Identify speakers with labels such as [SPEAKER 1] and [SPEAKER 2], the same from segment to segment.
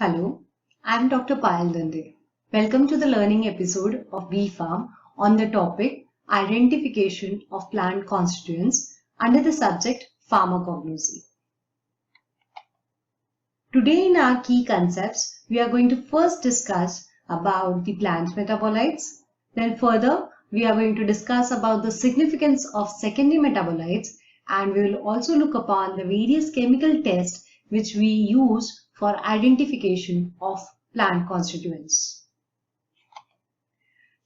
[SPEAKER 1] Hello, I'm Dr. Payal Dande. Welcome to the learning episode of BPharm on the topic Identification of Plant Constituents under the subject Pharmacognosy. Today in our key concepts, we are going to first discuss about the plant metabolites. Then further, we are going to discuss about the significance of secondary metabolites, and we will also look upon the various chemical tests which we use for identification of plant constituents.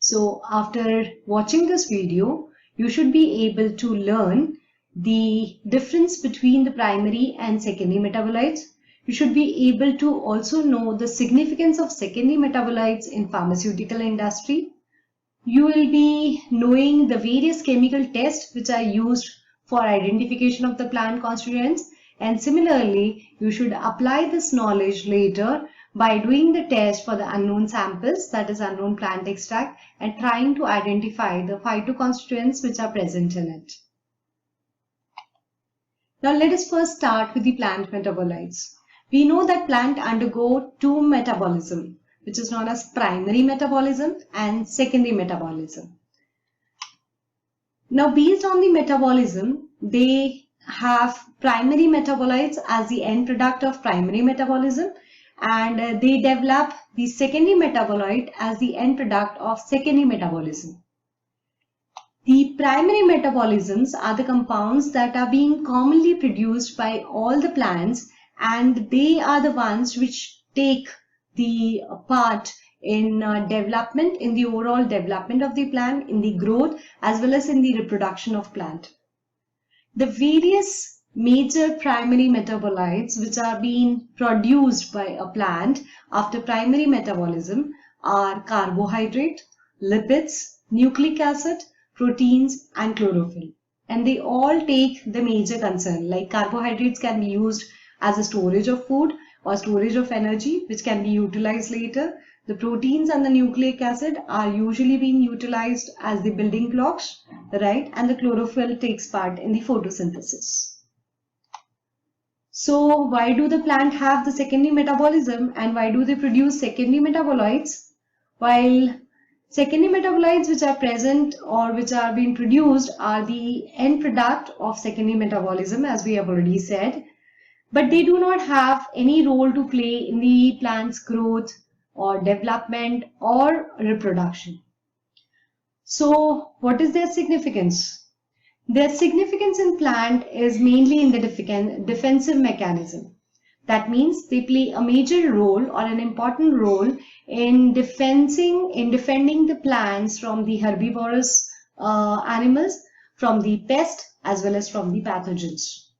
[SPEAKER 1] So after watching this video, you should be able to learn the difference between the primary and secondary metabolites. You should be able to also know the significance of secondary metabolites in pharmaceutical industry. You will be knowing the various chemical tests which are used for identification of the plant constituents, and similarly you should apply this knowledge later by doing the test for the unknown samples, that is unknown plant extract, and trying to identify the phytoconstituents which are present in it. Now let us first start with the plant metabolites. We know that plant undergo two metabolism, which is known as primary metabolism and secondary metabolism. Now based on the metabolism, they have primary metabolites as the end product of primary metabolism, and they develop the secondary metabolite as the end product of secondary metabolism. The primary metabolisms are the compounds that are being commonly produced by all the plants, and they are the ones which take the part in development, in the overall development of the plant, in the growth as well as in the reproduction of plant. The various major primary metabolites which are being produced by a plant after primary metabolism are carbohydrate, lipids, nucleic acid, proteins and chlorophyll, and they all take the major concern. Like carbohydrates can be used as a storage of food or storage of energy which can be utilized later. The proteins and the nucleic acid are usually being utilized as the building blocks, right? And the chlorophyll takes part in the photosynthesis. So why do the plant have the secondary metabolism, and why do they produce secondary metabolites? While secondary metabolites which are present or which are being produced are the end product of secondary metabolism, as we have already said, but they do not have any role to play in the plant's growth or development or reproduction. So what is their significance? Their significance in plant is mainly in the defensive mechanism. That means they play a major role or an important role in defending the plants from the herbivorous animals, from the pest as well as from the pathogens.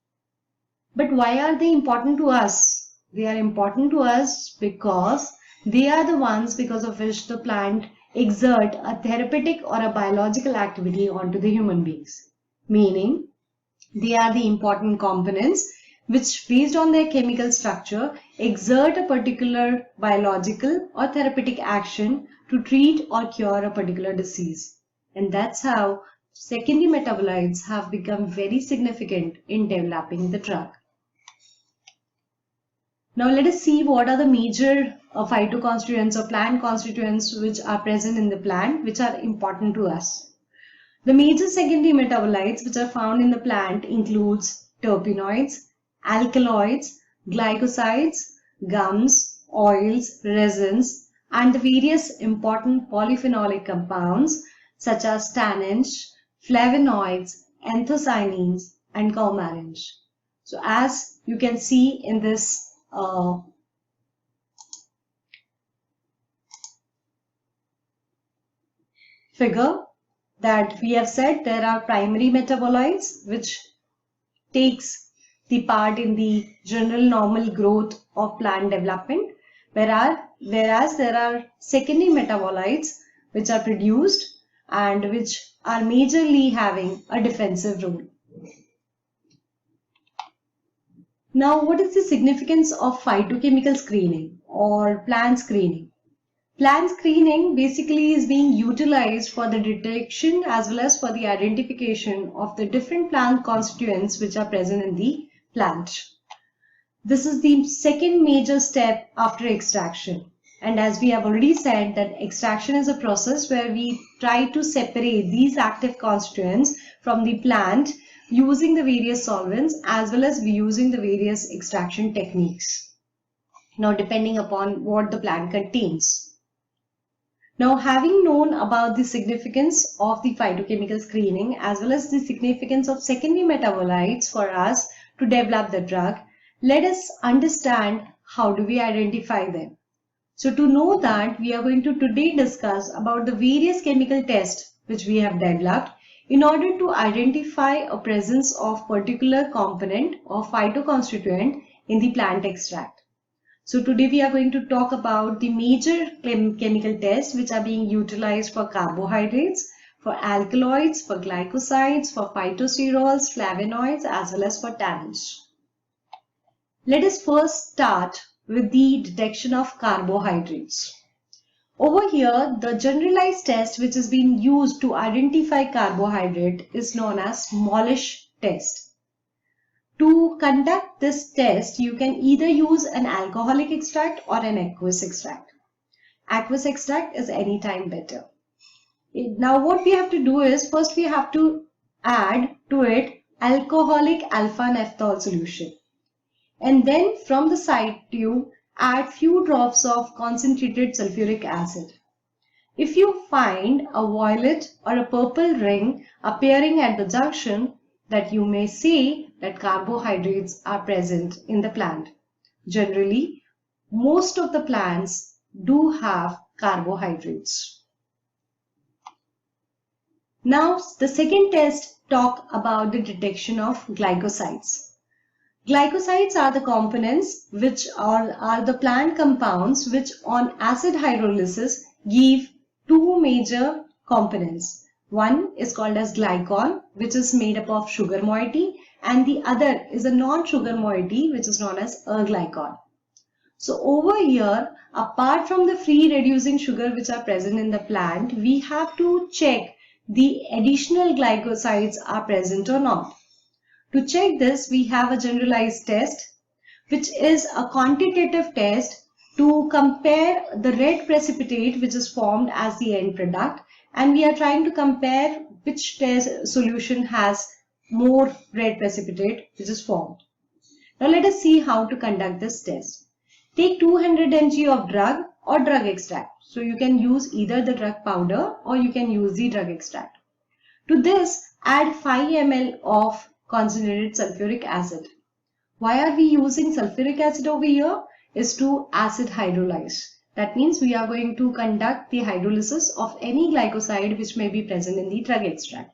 [SPEAKER 1] But why are they important to us? They are important to us because they are the ones because of which the plant exert a therapeutic or a biological activity onto the human beings. Meaning, they are the important components which, based on their chemical structure, exert a particular biological or therapeutic action to treat or cure a particular disease. And that's how secondary metabolites have become very significant in developing the drug. Now let us see what are the major phytoconstituents or plant constituents which are present in the plant, which are important to us. The major secondary metabolites which are found in the plant includes terpenoids, alkaloids, glycosides, gums, oils, resins, and the various important polyphenolic compounds such as tannins, flavonoids, anthocyanins, and coumarins. So as you can see in this figure, that we have said there are primary metabolites which takes the part in the general normal growth of plant development, whereas there are secondary metabolites which are produced and which are majorly having a defensive role. Now, what is the significance of phytochemical screening or plant screening? Plant screening basically is being utilized for the detection as well as for the identification of the different plant constituents which are present in the plant. This is the second major step after extraction. And as we have already said, that extraction is a process where we try to separate these active constituents from the plant using the various solvents as well as using the various extraction techniques. Now, depending upon what the plant contains. Now, having known about the significance of the phytochemical screening as well as the significance of secondary metabolites for us to develop the drug, let us understand how do we identify them. So to know that, we are going to today discuss about the various chemical tests which we have developed in order to identify a presence of particular component or phytoconstituent in the plant extract. So today we are going to talk about the major chemical tests which are being utilized for carbohydrates, for alkaloids, for glycosides, for phytosterols, flavonoids as well as for tannins. Let us first start with the detection of carbohydrates. Over here, the generalized test which is being used to identify carbohydrate is known as Molish test. To conduct this test, you can either use an alcoholic extract or an aqueous extract. Aqueous extract is anytime better. Now what we have to do is, first we have to add to it alcoholic alpha-naphthol solution. And then from the side tube, add few drops of concentrated sulfuric acid. If you find a violet or a purple ring appearing at the junction, that you may say that carbohydrates are present in the plant. Generally, most of the plants do have carbohydrates. Now, the second test talk about the detection of glycosides. Glycosides are the components which are the plant compounds which on acid hydrolysis give two major components. One is called as glycol, which is made up of sugar moiety, and the other is a non-sugar moiety which is known as glycol. So over here, apart from the free reducing sugar which are present in the plant, we have to check the additional glycosides are present or not. To check this, we have a generalized test, which is a quantitative test to compare the red precipitate which is formed as the end product, and we are trying to compare which test solution has more red precipitate which is formed. Now let us see how to conduct this test. Take 200 mg of drug or drug extract. So you can use either the drug powder or you can use the drug extract. To this, add 5 ml of concentrated sulfuric acid. Why are we using sulfuric acid over here? Is to acid hydrolyze. That means we are going to conduct the hydrolysis of any glycoside which may be present in the drug extract.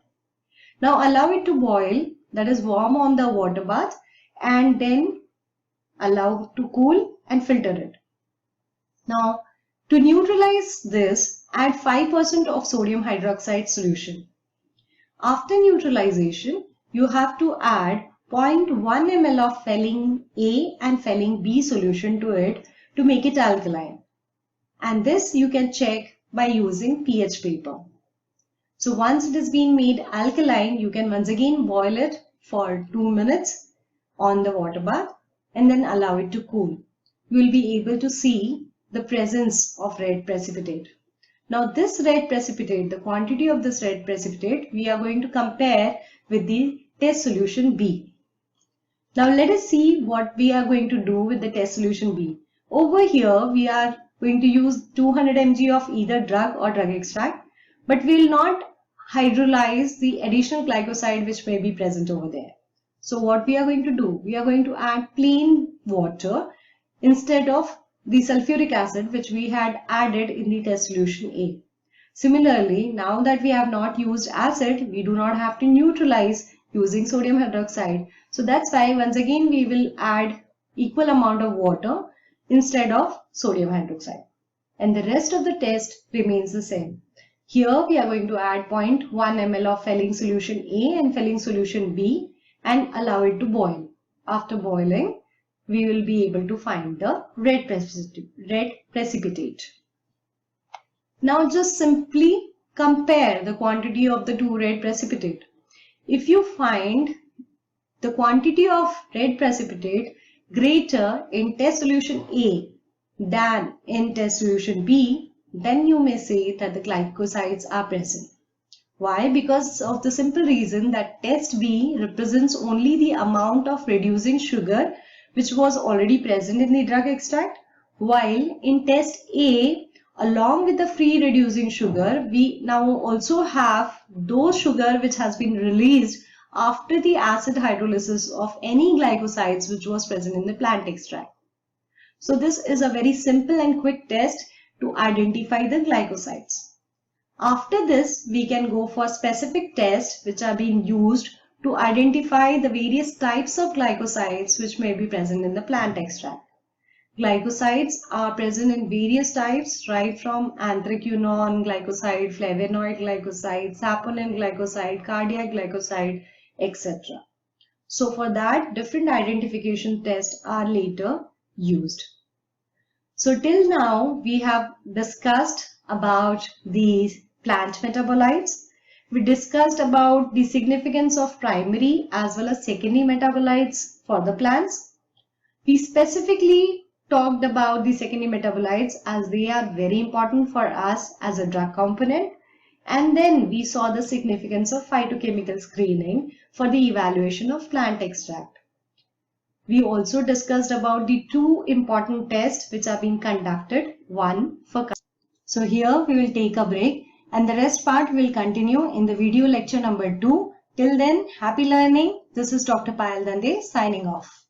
[SPEAKER 1] Now allow it to boil, that is warm on the water bath, and then allow to cool and filter it. Now to neutralize this, add 5% of sodium hydroxide solution. After neutralization, you have to add 0.1 ml of phenyl A and phenyl B solution to it to make it alkaline. And this you can check by using pH paper. So once it has been made alkaline, you can once again boil it for 2 minutes on the water bath and then allow it to cool. You will be able to see the presence of red precipitate. Now this red precipitate, the quantity of this red precipitate, we are going to compare with the test solution B. Now let us see what we are going to do with the test solution B. Over here we are going to use 200 mg of either drug or drug extract, but we will not hydrolyze the additional glycoside which may be present over there. So what we are going to do, we are going to add plain water instead of the sulfuric acid which we had added in the test solution A. Similarly, now that we have not used acid, we do not have to neutralize using sodium hydroxide. So that's why once again we will add equal amount of water instead of sodium hydroxide. And the rest of the test remains the same. Here we are going to add 0.1 ml of phenyl solution A and phenyl solution B and allow it to boil. After boiling, we will be able to find the red precipitate. Now just simply compare the quantity of the two red precipitate. If you find the quantity of red precipitate greater in test solution A than in test solution B, then you may say that the glycosides are present. Why? Because of the simple reason that test B represents only the amount of reducing sugar which was already present in the drug extract, while in test A, along with the free reducing sugar, we now also have those sugar which has been released after the acid hydrolysis of any glycosides which was present in the plant extract. So this is a very simple and quick test to identify the glycosides. After this, we can go for specific tests which are being used to identify the various types of glycosides which may be present in the plant extract. Glycosides are present in various types, right from anthraquinone glycoside, flavonoid glycoside, saponin glycoside, cardiac glycoside, etc. So for that, different identification tests are later used. So till now, we have discussed about the plant metabolites. We discussed about the significance of primary as well as secondary metabolites for the plants. We specifically talked about the secondary metabolites as they are very important for us as a drug component. And then we saw the significance of phytochemical screening for the evaluation of plant extract. We also discussed about the two important tests which are being conducted. One for... So here we will take a break and the rest part will continue in the video lecture number 2. Till then, happy learning. This is Dr. Payal Dande signing off.